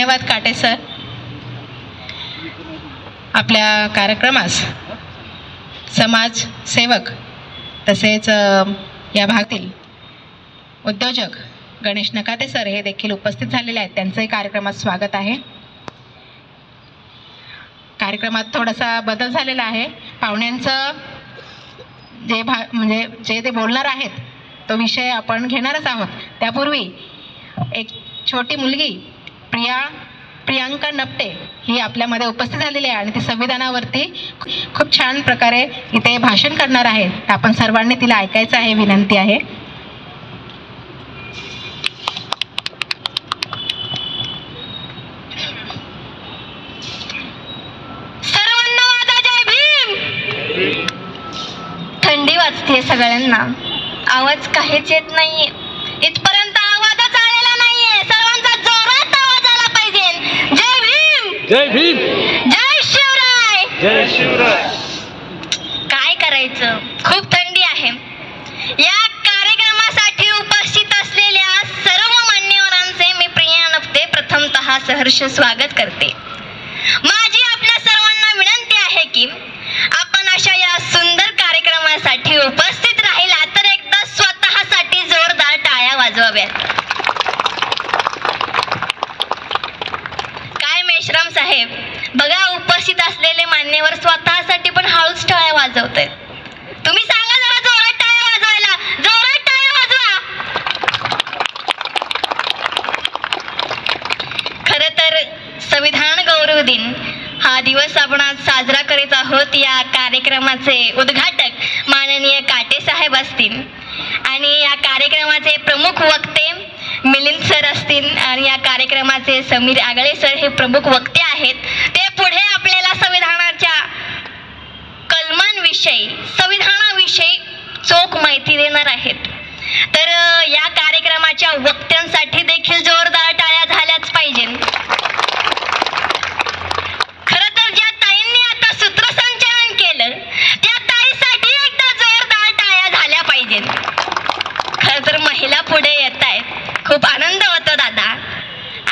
धन्यवाद काटे सर. आपल्या कार्यक्रमास समाजसेवक तसेच या भागातील उद्योजक गणेश नकाते सर हे देखील उपस्थित झालेले आहेत. त्यांचंही कार्यक्रमात स्वागत आहे. कार्यक्रमात थोडासा बदल झालेला आहे. पाहुण्यांचं जे ते बोलणार आहेत तो विषय आपण घेणारच आहोत. त्यापूर्वी एक छोटी मुलगी प्रियांका नपटे ही आपल्यामध्ये उपस्थित झालेली आहे आणि ती संविधानावरती खूप छान प्रकारे इथे भाषण करणार आहे. आपण सर्वांनी तिला ऐकायचं आहे, विनंती आहे. सर्वांना माझा जय भीम. थंडी वाजते सगळ्यांना, आवाज काहीच येत नाहीये. इथपर्यंत आवाजच आलेला नाहीये. सर्वांचा जोरात आवाज आला पाहिजे. जय भीम. जय भीम. जय शिवराय. जय शिवराय. काय करायचं, खूप थंडी आहे. या कार्यक्रमासाठी उपस्थित असलेल्या सर्व मान्यवरांचे मी प्रिया नपते प्रथमतः सहर्ष स्वागत करते. माझी आपल्या सर्वांना विनंती आहे की आपण अशा या सुंदर कार्यक्रमासाठी उपस्थित राहिला तर एकदा स्वतःसाठी जोरदार टाळ्या वाजवाव्यात. काय मेश्राम साहेब, बघा उपस्थित असलेले मान्यवर स्वतःसाठी पण हळूच टाळ्या वाजवतायत. तुम्ही सांगा जरा जोरात टाळ्या वाजवायला. जोरात टाळ्या वाजवा. खरं तर संविधान गौरव दिन हा दिवस आपण आज साजरा करीत आहोत. या कार्यक्रमाचे उद्घाटक माननीय काटे साहेब असतील आणि या कार्यक्रमाचे प्रमुख वक्ते मिलिंद सर असतील आणि या कार्यक्रमाचे समीर आगळे सर हे प्रमुख वक्ते आहेत. ते पुढे आपल्याला संविधानाच्या कलमांविषयी, संविधानाविषयी चोख माहिती देणार आहेत. तर या कार्यक्रमाच्या वक्त्यांसाठी देखील जोरदार टाळ्या झाल्याच पाहिजे. खरं तर ज्या ताईंनी आता सूत्रसंचालन केलं त्या ताईसाठी एकदा जोरदार टाळ्या झाल्या पाहिजेत. खरं तर महिला पुढे येत आहेत, खूप आनंद होतो दादा.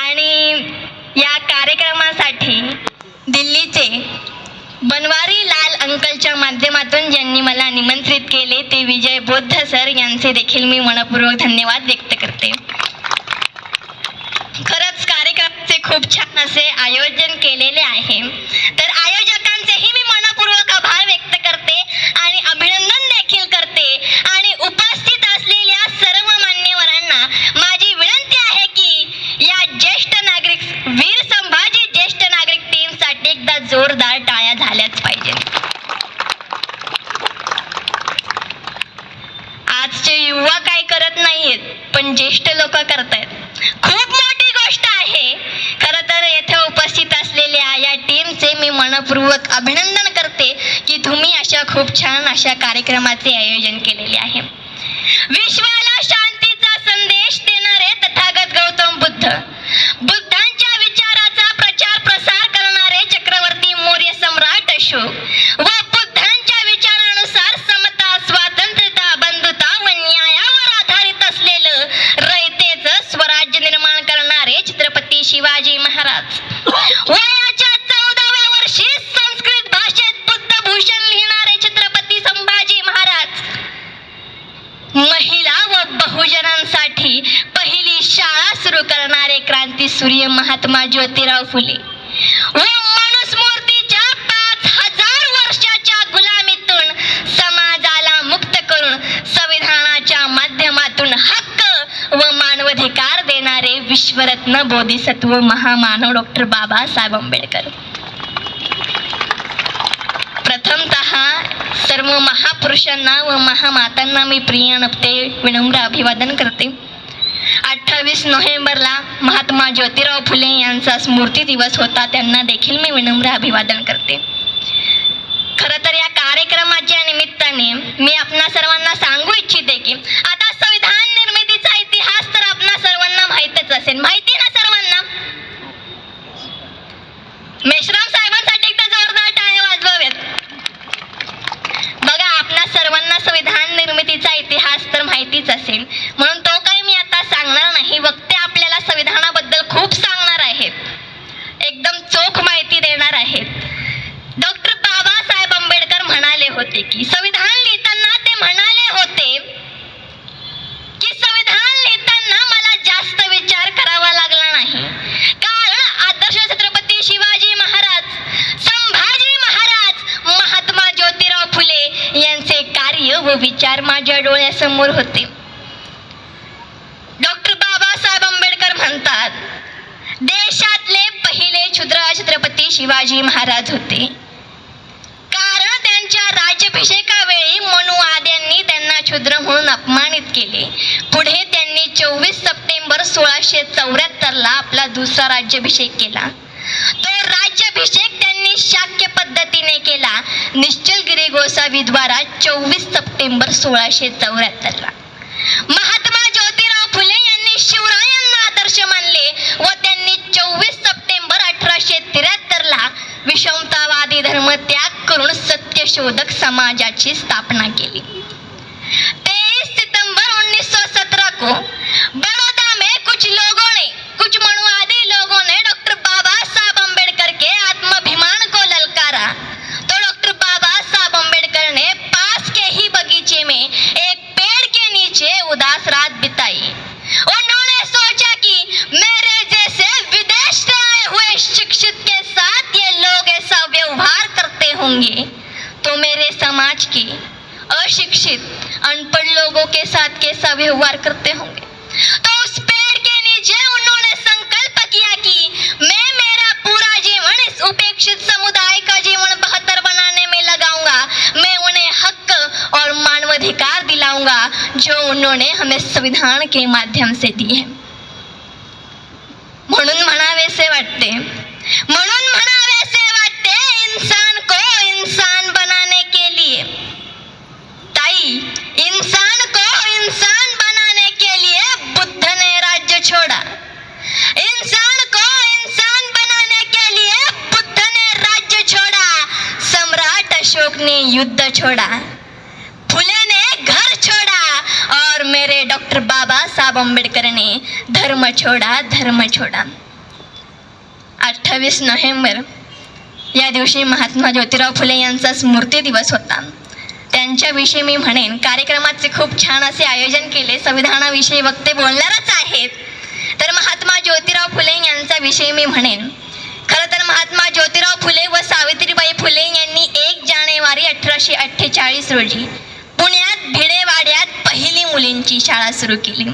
आणि या कार्यक्रमासाठी दिल्लीचे बनवारी लाल अंकलच्या माध्यमातून ज्यांनी मला निमंत्रित केले ते विजय बौद्ध सर यांचे देखील मी मनपूर्वक धन्यवाद व्यक्त करते. खरंच कार्यक्रमाचे खूप छान असे आयोजन केलेले आहे. तर आयोजकांचेही मी मनपूर्वक आभार व्यक्त करते आणि अभिनंदन देखील करते. आणि उपस्थित असलेल्या सर्व मान्यवरांना माझी विनंती आहे की या ज्येष्ठ नागरिक वीर संभाजी ज्येष्ठ नागरिक टीमसाठी एकदा जोरदार टाळ्या झाल्याच पाहिजे. आजचे युवा काय करत नाहीयेत पण ज्येष्ठ लोक करतायत. खूप मोठी गोष्ट आहे. खरं तर येथे उपस्थित असलेल्या या टीमचे मी मनपूर्वक अभिनंदन करते की तुम्ही अशा खूप छान अशा कार्यक्रमाचे आयोजन केलेले आहे. विश्वाला शांतीचा संदेश देणारे तथागत गौतम बुद्ध, बुद्धांच्या विचाराचा प्रचार प्रसार करणारे चक्रवर्ती मौर्य सम्राट अशोक व बुद्धांच्या विचारानुसार समता, स्वातंत्र्यता, बंधुता व न्यायावर आधारित असलेलं रयतेचं स्वराज्य निर्माण करणारे छत्रपती शिवाजी महाराज, वयाच्या 14व्या वर्षी संस्कृत भाषेत बुद्धभूषण लिहिणारे छत्रपती संभाजी महाराज, महिला व बहुजनांसाठी पहिली शाळा सुरू करणारे क्रांतीसूर्य महात्मा ज्योतिराव फुले व मनुस्मृतीच्या 5000 वर्षाच्या गुलामीतून समाजाला मुक्त करून संविधानाच्या माध्यमातून हक्क व मानवाधिकार देणारे विश्वरत्न बोधिसत्व महामानव डॉक्टर बाबासाहेब आंबेडकर. प्रथमतः सर्व महापुरुषांना व महामातांना मी प्रिया नपते विनम्र अभिवादन करते. 28 नोव्हेंबरला महात्मा ज्योतिराव फुले यांचा स्मृती दिवस होता, त्यांना देखील मी विनम्र अभिवादन करते. खरं तर या कार्यक्रमाच्या निमित्ताने मी आपणा सर्वांना सांगू इच्छिते की आता संविधान निर्मितीचा इतिहास तर आपणा सर्वांना माहीतच असेल. माहिती ना सर्वांना? मेश्राम साहेबांसाठी एकदा जोरदार टाळ्या वाजवाव्यात. बघा, आपणा सर्वांना संविधान निर्मितीचा इतिहास तर माहितीच असेल, म्हणून तो काही मी आता सांगणार नाही. वक्ते आपल्याला संविधानाबद्दल खूप सांगणार आहेत. डोळ्यासमोर होते. डॉक्टर बाबासाहेब आंबेडकर म्हणतात, देशातले पहिले क्षुद्र छत्रपती शिवाजी महाराज होते, कारण त्यांच्या राज्याभिषेकावेळी मनुवाद्यांनी त्यांना क्षुद्र म्हणून अपमानित केले. पुढे त्यांनी 24 सप्टेंबर 1674 आपला दुसरा राज्याभिषेक केला. तो राज्याभिषेक त्यांनी शाक्य पद्धतीने केला, निश्चलगिरी गोसावीद्वारा 24 सप्टेंबर 1674. महात्मा ज्योतिराव फुले यांनी शिवरायांना आदर्श मानले व त्यांनी 24 सप्टेंबर 1873 विषमतावादी धर्म त्याग करून सत्यशोधक समाजाची स्थापना केली. 23 सितंबर 1917 को बड़ौदा में कुछ मनुवादी लोगों ने डॉक्टर बाबा साहब अम्बेडकर के आत्माभिमान को ललकारा, तो डॉक्टर बाबा साहब अम्बेडकर ने पास के ही बगीचे में एक पेड़ के नीचे उदास रात बिताई. उन्होंने सोचा कि मेरे जैसे विदेश से आए हुए शिक्षित के साथ ये लोग ऐसा व्यवहार करते होंगे तो मेरे समाज के अशिक्षित अनपढ़ लोगों के साथ कैसा व्यवहार करते होंगे. तो उस पेड़ के नीचे उन्होंने संकल्प किया कि मैं मेरा पूरा जीवन इस उपेक्षित समुदाय का जीवन बेहतर बनाने में लगाऊंगा. मैं उन्हें हक और मानवाधिकार दिलाऊंगा जो उन्होंने हमें संविधान के माध्यम से दिए. म्हणून म्हणावेसे वाटते इंसान को इंसान बनाने के लिए, ताई इंसान को इंसान बनाने के लिए बुद्ध ने राज्य छोड़ा. इंसान को इंसान बनाने के लिए बुद्ध ने राज्य छोड़ा. सम्राट अशोक ने युद्ध छोड़ा, फुले ने घर छोड़ा और मेरे डॉक्टर बाबा साहब अम्बेडकर ने धर्म छोड़ा. 28 नोव्हेंबर या दिवशी महात्मा ज्योतिराव फुले यांचा स्मृती दिवस होता. त्यांच्याविषयी मी म्हणेन, कार्यक्रमाचे खूप छान असे आयोजन केले. संविधानाविषयी वक्ते बोलणारच आहेत, तर महात्मा ज्योतिराव फुले यांचा विषयी मी म्हणेन. खरं तर महात्मा ज्योतिराव फुले व सावित्रीबाई फुले यांनी 1 जानेवारी 1848 रोजी पुण्यात भिडेवाड्यात पहिली मुलींची शाळा सुरू केली.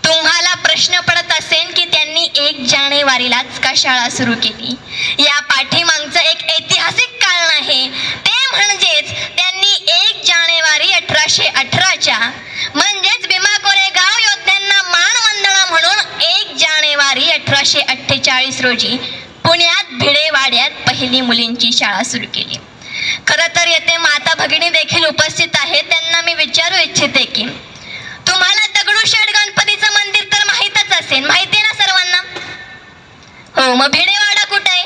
तुम्हाला प्रश्न पडत असेल की त्यांनी 1 जानेवारीलाच का शाळा सुरू केली? या पाठीमागचं एक ऐतिहासिक कारण आहे. ते म्हणजेच त्यांनी 1 जानेवारी 1818च्या म्हणजेच भीमा कोरेगाव योद्ध्यांना मानवंदना म्हणून 1 जानेवारी 1848 रोजी पुण्यात भिडेवाड्यात पहिली मुलींची शाळा सुरू केली. खरं तर येथे माता भगिनी देखील उपस्थित आहेत. त्यांना मी विचारू इच्छिते की तुम्हाला दगडूशेठ गणपतीचं मंदिर तर माहीतच असेल, माहिती आहे ना सर्वांना? हो, मग भिडेवाडा कुठे आहे?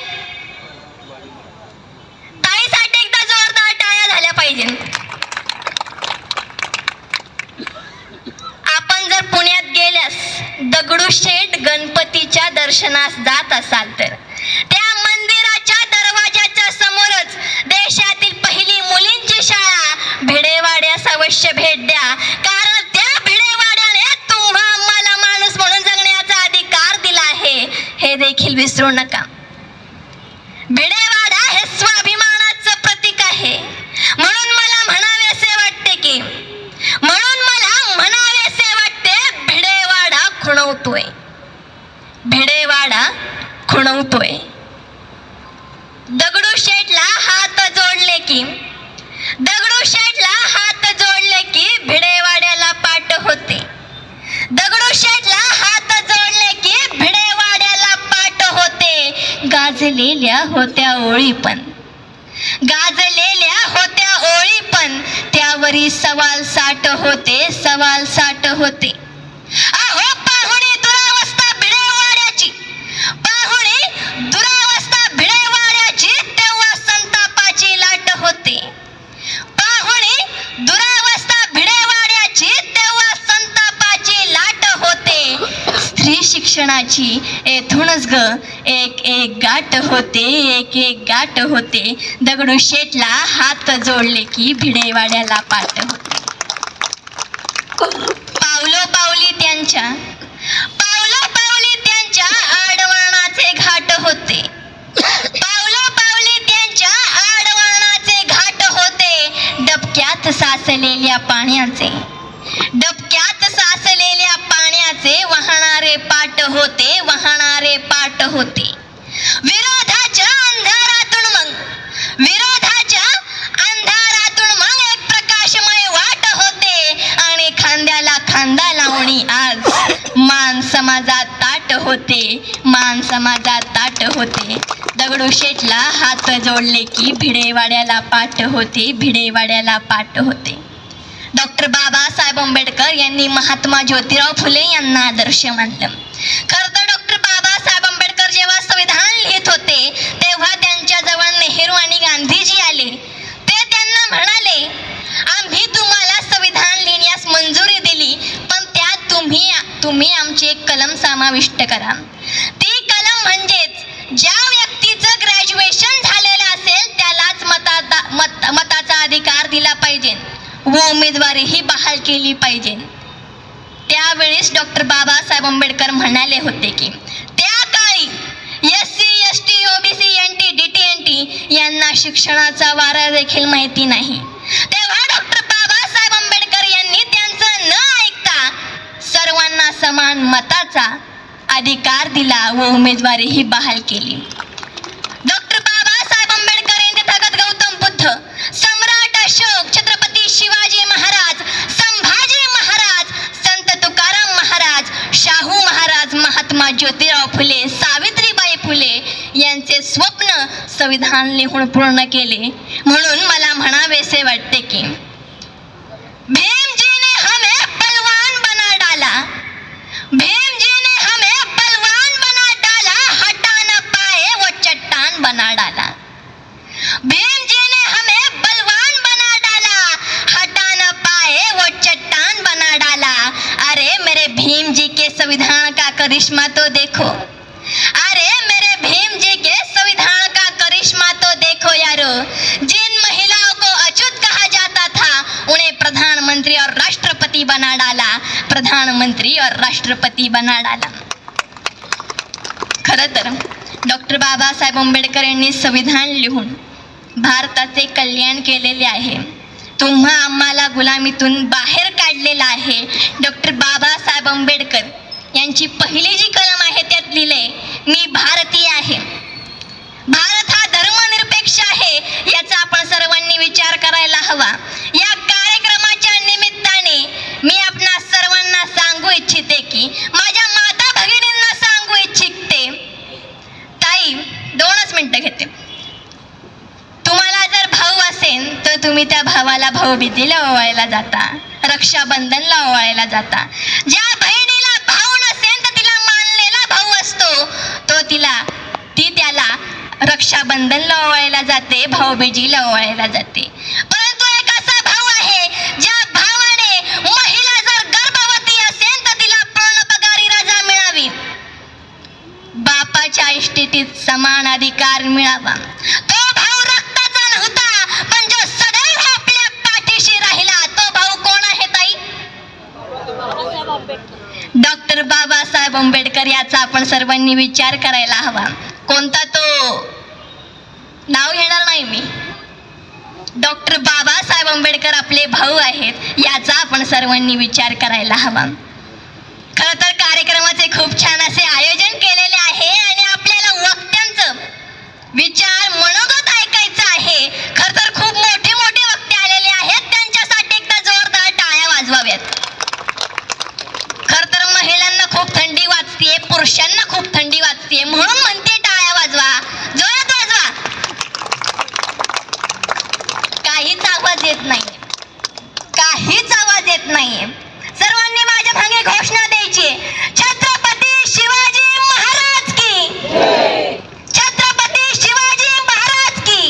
ताईसाठी एकदा जोरदार टाळ्या झाल्या पाहिजे. आपण जर पुण्यात गेल्यास दगडूशेठ गणपतीच्या दर्शनास जात असाल तर त्या मंदिराच्या दरवाजाच्या समोरच देशातील पहिली मुलींची शाळा भिडेवाड्यास अवश्य भेट द्या, कारण त्या भिडेवाड्याने तुम्हा मला माणूस म्हणून जगण्याचा अधिकार दिला आहे, हे देखील विसरू नका. भिडेवाडा हे स्वाभिमानाचं प्रतीक आहे. म्हणून मला म्हणावेसे वाटते भिडेवाडा खुणवतोय. दगडूशेठला हात जोडले की भिडेवाड्याला पाठ होते. दगडूशेठला हात जोडले की भिडेवाड्याला पाठ होते. गाजलेल्या होत्या ओळी पण त्यावरी सवाल साठ होते. अहो पाहुणी दुरावस्था भिडेवाड्याची तेव्हा संतापाची लाट होते. स्त्री शिक्षणाची येथूनच एक गाठ होते. दगडूशेठला हात जोडले की भिडेवाड्याला पाठ होते. पावलोपावली त्यांच्या आडवळणाचे घाट होते. डबक्यात साचलेल्या पाण्याचे वाहणारे पाट होते, वाहणारे पाट होते. विरोधाच्या अंधारातून मग एक प्रकाशमय वाट होते आणि खांद्याला खांदा लावणी आज मान समाजात ताट होते, मान समाजात ताट होते. दगडूशेठला हात जोडले की भिडेवाड्याला पाठ होते, भिडेवाड्याला पाठ होते. डॉक्टर बाबासाहेब आंबेडकर यांनी महात्मा ज्योतिराव फुले यांना आदर्श मानलं. खरं तर डॉक्टर बाबासाहेब आंबेडकर जेव्हा संविधान लिहित होते तेव्हा त्यांच्याजवळ नेहरू आणि गांधीजी आले. ते त्यांना म्हणाले, आम्ही तुम्हाला संविधान लिहिण्यास मंजुरी दिली, पण त्यात तुम्ही आमची एक कलम समाविष्ट करा. ती कलम म्हणजेच ज्या व्यक्तीचं ग्रॅज्युएशन झालेलं असेल त्यालाच मताचा अधिकार दिला पाहिजे व उमेदवारीही बहाल केली पाहिजे. त्यावेळेस डॉक्टर बाबासाहेब आंबेडकर म्हणाले होते की त्या काळी SC, ST, OBC, NT, DT, NT यांना शिक्षणाचा वारा देखील माहिती नाही. तेव्हा डॉक्टर बाबासाहेब आंबेडकर यांनी त्यांचं न ऐकता सर्वांना समान मताचा अधिकार दिला व उमेदवारीही बहाल केली. डॉक्टर बाबासाहेब आंबेडकर यांचे तथागत गौतम बुद्ध, सम्राट अशोक, छत्रपती शिवाजी महाराज, संभाजी महाराज, संत तुकाराम महाराज, शाहू महाराज, महात्मा ज्योतिराव फुले, सावित्रीबाई फुले यांचे स्वप्न संविधान लिहून पूर्ण केले. म्हणून मला म्हणावेसे वाटते की भीमजी ने हमें बलवान बना डाला, भीमजी ने हमें बलवान बना डाला, हटा न पाए वो चट्टान बना डाला. भीमजी ने हमें बलवान बना डाला, हटा न पाए वो चट्टान बना डाला. अरे मेरे भीम जी के संविधान का करिश्मा तो देखो, अरे मेरे भीम जी के संविधान का करिश्मा तो देखो यारो. जिन महिलाओं को अछूत कहा जाता था उन्हें प्रधानमंत्री और राष्ट्रपति बना डाला, प्रधानमंत्री और राष्ट्रपति बना डाला. खरं तर डॉक्टर बाबासाहेब आंबेडकर यांनी संविधान लिहून भारताचे कल्याण केलेले आहे. तुम्हा आम्हाला गुलामीतून बाहेर काढलेलं आहे. डॉक्टर बाबासाहेब आंबेडकर यांची पहिली जी कलम आहे त्यात लिहिलंय, मी भारतीय आहे. भारत हा धर्मनिरपेक्ष आहे याचा आपण सर्वांनी विचार करायला हवा. या कार्यक्रमाच्या निमित्ताने मी आपणा सर्वांना सांगू इच्छिते की माझ्या माता भगिनींना सांगू इच्छिते, ताई 2च मिनिटं घेते. तुम्हाला जर भाऊ असेल तर तुम्ही त्या भावाला भाऊबीजेला ओवाळायला जाता, रक्षाबंधनला ओवाळायला जाता. ज्या बहिणीला भाऊ नसेल तर तिला मानलेला भाऊ असतो, ती त्याला रक्षाबंधनला ओवाळायला जाते, भाऊबीजेला ओवाळायला जाते. परंतु एक असा भाऊ आहे ज्या भावाने महिला जर गर्भवती असेल तर तिला पूर्णपगारी रजा मिळावी, बापाच्या इष्टितीत समान अधिकार मिळावा. तो भाऊ रक्ताचा नव्हता, पण जो सदैव आपल्या पाठीशी राहिला तो भाऊ कोण आहे ताई? डॉक्टर बाबासाहेब आंबेडकर याचा आपण सर्वांनी विचार करायला हवा. कोणता तो नाव घेणार नाही मी. डॉक्टर बाबासाहेब आंबेडकर आपले भाऊ आहेत याचा आपण सर्वांनी विचार करायला हवा. खरं तर कार्यक्रमाचे खूप छान असे आयोजन केलेले आहे आणि आपल्याला वक्त्यांचं विचार मनोगत ऐकायचं आहे. खरं तर खूप मोठे मोठे वक्ते आलेले आहेत, त्यांच्यासाठी एकदा जोरदार टाळ्या वाजवाव्यात. खरं तर महिलांना खूप थंडी वाजते, पुरुषांना खूप थंडी वाजते, म्हणून म्हणते टाळ्या वाजवा, जोरात वाजवा. काहीच आवाज येत नाहीये, काहीच आवाज येत नाहीये. सर्वांनी माझ्या मागे घोषणा द्यायची, छत्रपती शिवाजी महाराज की, छत्रपती शिवाजी महाराज की,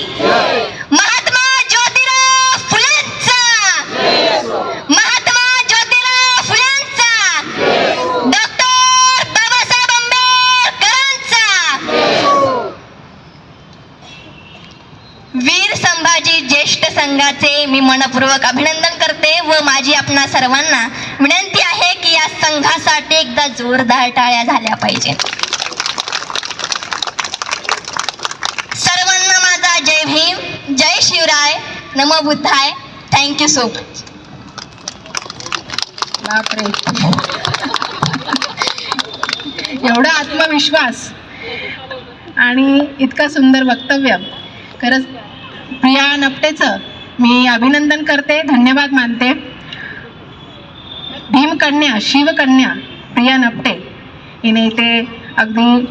महात्मा ज्योतिराव फुलेंचा, महात्मा ज्योतिराव फुलेंचा, डॉक्टर बाबासाहेब आंबेडकरांचा. वीर संभाजी ज्येष्ठ संघाचे मी मनपूर्वक अभिनंदन करते व माझी आपणा सर्वांना विनंती आहे की या संघासाठी एकदा जोरदार टाळ्या झाल्या पाहिजे. सर्वांना माझा जय भीम, जय शिवराय, नमो बुद्धाय. Thank you so much. बापरे. एवढा आत्मविश्वास आणि इतका सुंदर वक्तव्य. खरंच प्रिया नपटेचं मी अभिनंदन करते, धन्यवाद मानते. भीमकन्या, शिवकन्या प्रिया नपटे हिने इथे अगदी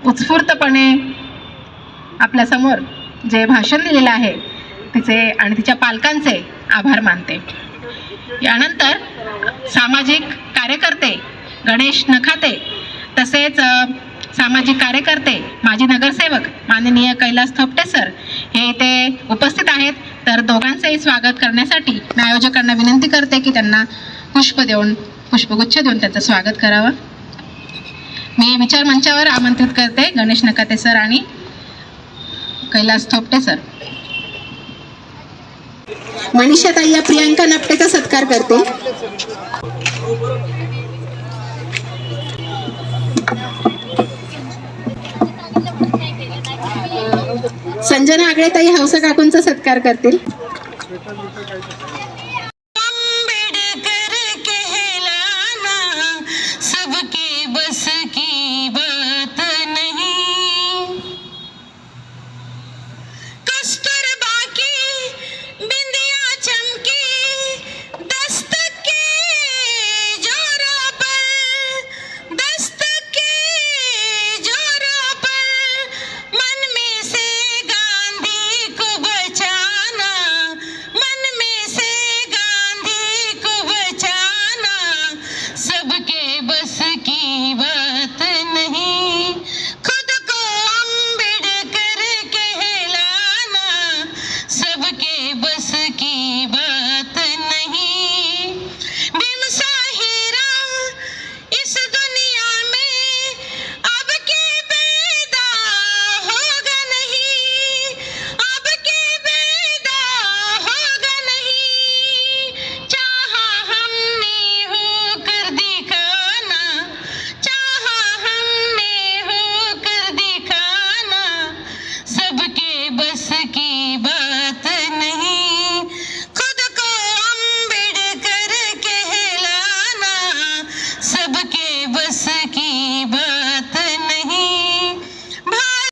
उत्स्फूर्तपणे आपल्यासमोर जे भाषण दिलेलं आहे तिचे आणि तिच्या पालकांचे आभार मानते. यानंतर सामाजिक कार्यकर्ते गणेश नखाते तसेच सामाजिक कार्यकर्ते माजी नगरसेवक माननीय कैलास थोपटे सर हे इथे उपस्थित आहेत. तर दोघांचंही स्वागत करण्यासाठी मी आयोजकांना विनंती करते की त्यांना पुष्पगुच्छ देऊन त्यांचं स्वागत करावं. मी विचार मंचावर आमंत्रित करते गणेश नखाते सर आणि कैलास थोपटे सर. मनीषाताई या प्रियांका नपटेचा सत्कार करते. संजना आगळेताई हौसा काकूंचा सत्कार करतील.